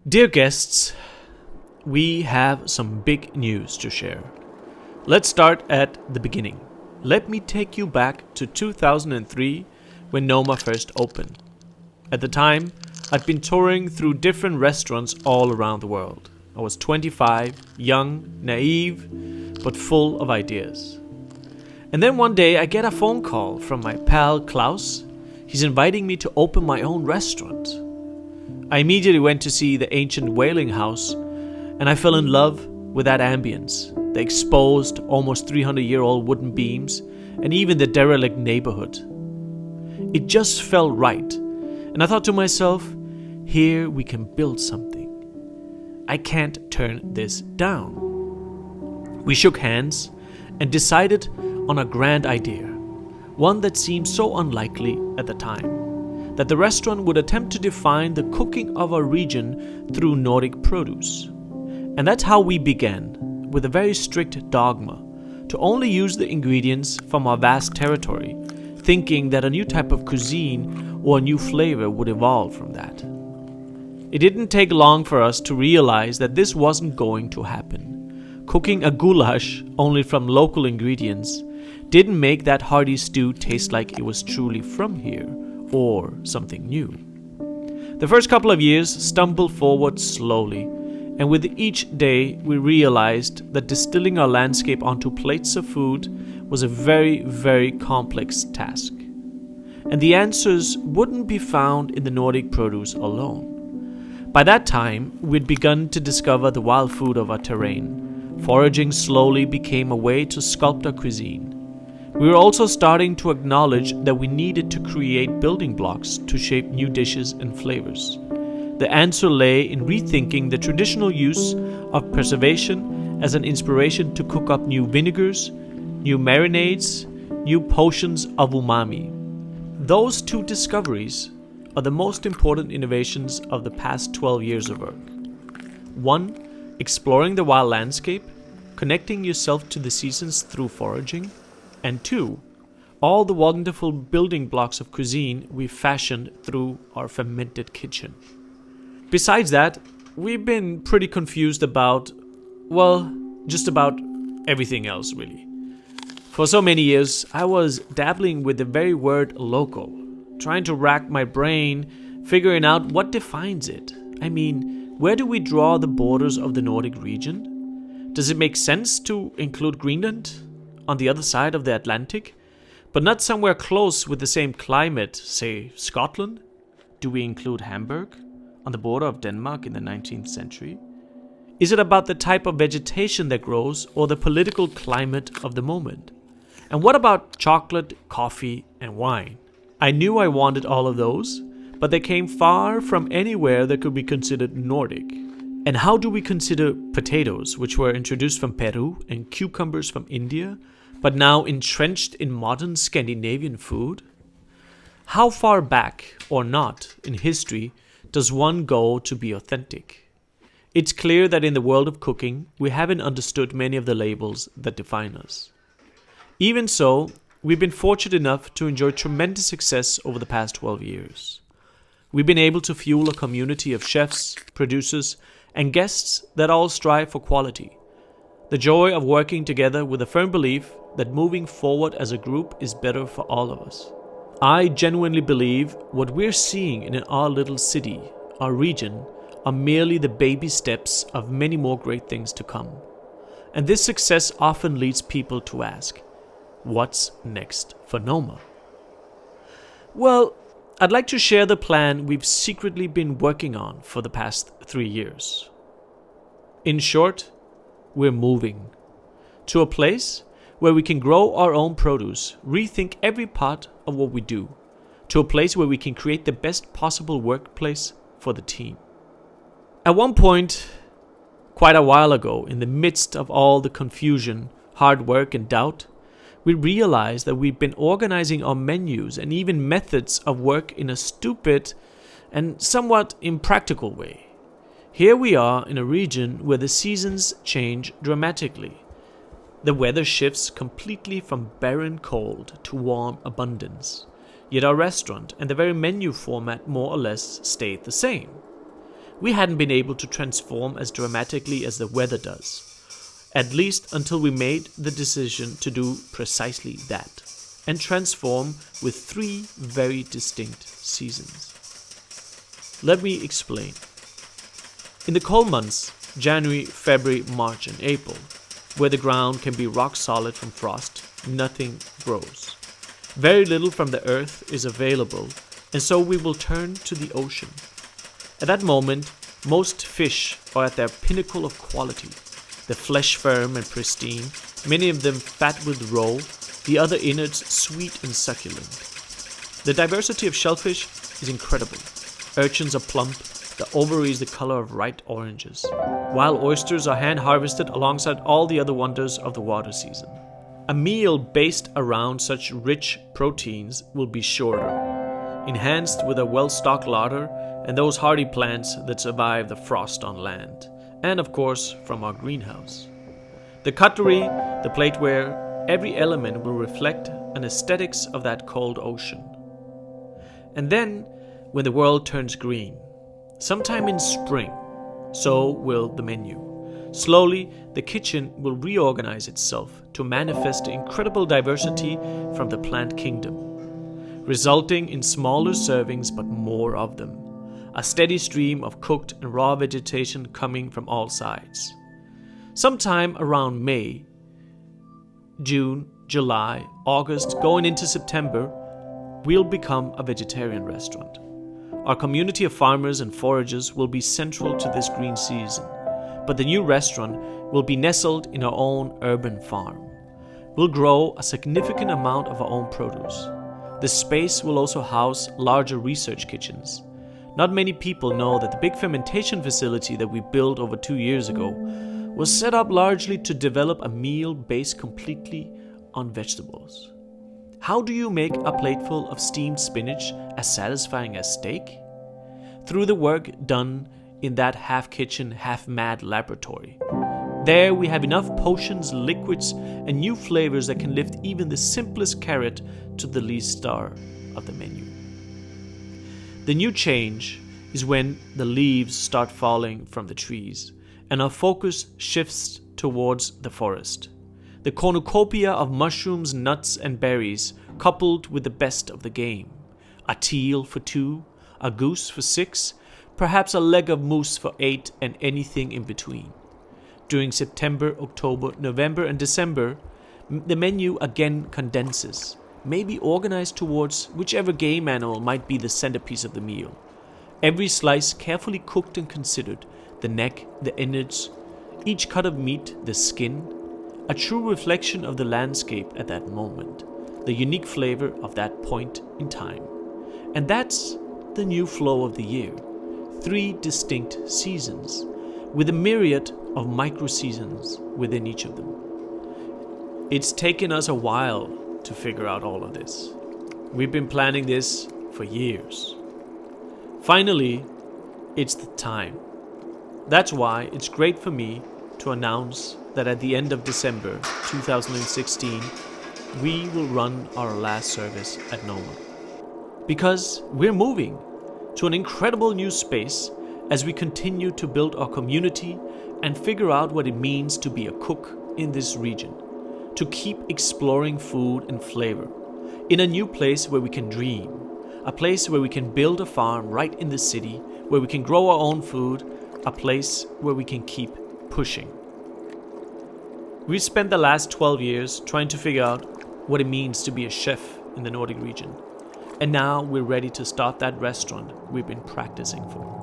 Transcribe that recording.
Dear guests, we have some big news to share. Let's start at the beginning. Let me take you back to 2003 when Noma first opened. At the time, I'd been touring through different restaurants all around the world. I was 25, young, naive, but full of ideas. And then one day I get a phone call from my pal Klaus. He's inviting me to open my own restaurant. I immediately went to see the ancient whaling house, and I fell in love with that ambience, the exposed, almost 300-year-old wooden beams, and even the derelict neighborhood. It just felt right, and I thought to myself, here we can build something. I can't turn this down. We shook hands and decided on a grand idea, one that seemed so unlikely at the time, that the restaurant would attempt to define the cooking of our region through Nordic produce. And that's how we began, with a very strict dogma, to only use the ingredients from our vast territory, thinking that a new type of cuisine or a new flavor would evolve from that. It didn't take long for us to realize that this wasn't going to happen. Cooking a goulash only from local ingredients didn't make that hearty stew taste like it was truly from here, or something new. The first couple of years stumbled forward slowly, and with each day we realized that distilling our landscape onto plates of food was a very, very complex task. And the answers wouldn't be found in the Nordic produce alone. By that time, we'd begun to discover the wild food of our terrain. Foraging slowly became a way to sculpt our cuisine. We were also starting to acknowledge that we needed to create building blocks to shape new dishes and flavors. The answer lay in rethinking the traditional use of preservation as an inspiration to cook up new vinegars, new marinades, new potions of umami. Those two discoveries are the most important innovations of the past 12 years of work. 1. Exploring the wild landscape, connecting yourself to the seasons through foraging. And 2, all the wonderful building blocks of cuisine we fashioned through our fermented kitchen. Besides that, we've been pretty confused about, just about everything else really. For so many years, I was dabbling with the very word local, trying to rack my brain, figuring out what defines it. I mean, where do we draw the borders of the Nordic region? Does it make sense to include Greenland on the other side of the Atlantic, but not somewhere close with the same climate, say Scotland? Do we include Hamburg on the border of Denmark in the 19th century? Is it about the type of vegetation that grows or the political climate of the moment? And what about chocolate, coffee, and wine? I knew I wanted all of those, but they came far from anywhere that could be considered Nordic. And how do we consider potatoes, which were introduced from Peru, and cucumbers from India, but now entrenched in modern Scandinavian food? How far back, or not, in history does one go to be authentic? It's clear that in the world of cooking, we haven't understood many of the labels that define us. Even so, we've been fortunate enough to enjoy tremendous success over the past 12 years. We've been able to fuel a community of chefs, producers, and guests that all strive for quality. The joy of working together with a firm belief that moving forward as a group is better for all of us. I genuinely believe what we're seeing in our little city, our region, are merely the baby steps of many more great things to come. And this success often leads people to ask, what's next for Noma? Well, I'd like to share the plan we've secretly been working on for the past 3 years. In short, we're moving to a place where we can grow our own produce, rethink every part of what we do, to a place where we can create the best possible workplace for the team. At one point, quite a while ago, in the midst of all the confusion, hard work and doubt, we realized that we've been organizing our menus and even methods of work in a stupid and somewhat impractical way. Here we are in a region where the seasons change dramatically. The weather shifts completely from barren cold to warm abundance. Yet our restaurant and the very menu format more or less stayed the same. we hadn't been able to transform as dramatically as the weather does. At least until we made the decision to do precisely that, and transform with 3 very distinct seasons. Let me explain. In the cold months, January, February, March and April, where the ground can be rock solid from frost, nothing grows. Very little from the earth is available, and so we will turn to the ocean. At that moment, most fish are at their pinnacle of quality. The flesh firm and pristine, many of them fat with roe, the other innards sweet and succulent. The diversity of shellfish is incredible. Urchins are plump, the ovaries the color of ripe oranges, while oysters are hand-harvested alongside all the other wonders of the water season. A meal based around such rich proteins will be shorter, enhanced with a well-stocked larder and those hardy plants that survive the frost on land, and of course from our greenhouse. The cutlery, the plateware, every element will reflect an aesthetics of that cold ocean. And then, when the world turns green, sometime in spring, so will the menu. Slowly, the kitchen will reorganize itself to manifest incredible diversity from the plant kingdom, resulting in smaller servings but more of them. A steady stream of cooked and raw vegetation coming from all sides. Sometime around May, June, July, August, going into September, we'll become a vegetarian restaurant. Our community of farmers and foragers will be central to this green season, but the new restaurant will be nestled in our own urban farm. We'll grow a significant amount of our own produce. The space will also house larger research kitchens. Not many people know that the big fermentation facility that we built over 2 years ago was set up largely to develop a meal based completely on vegetables. How do you make a plateful of steamed spinach as satisfying as steak? Through the work done in that half-kitchen, half-mad laboratory. There we have enough potions, liquids, and new flavors that can lift even the simplest carrot to the least star of the menu. The new change is when the leaves start falling from the trees and our focus shifts towards the forest. The cornucopia of mushrooms, nuts and berries coupled with the best of the game. A teal for 2, a goose for 6, perhaps a leg of moose for 8 and anything in between. During September, October, November and December, the menu again condenses, maybe organized towards whichever game animal might be the centerpiece of the meal. Every slice carefully cooked and considered, the neck, the innards, each cut of meat, the skin, a true reflection of the landscape at that moment, the unique flavor of that point in time. And that's the new flow of the year. 3 distinct seasons, with a myriad of micro-seasons within each of them. It's taken us a while to figure out all of this. We've been planning this for years. Finally, it's the time. That's why it's great for me to announce that at the end of December 2016, we will run our last service at Noma. Because we're moving to an incredible new space as we continue to build our community and figure out what it means to be a cook in this region, to keep exploring food and flavor, in a new place where we can dream, a place where we can build a farm right in the city, where we can grow our own food, a place where we can keep pushing. We've spent the last 12 years trying to figure out what it means to be a chef in the Nordic region, and now we're ready to start that restaurant we've been practicing for.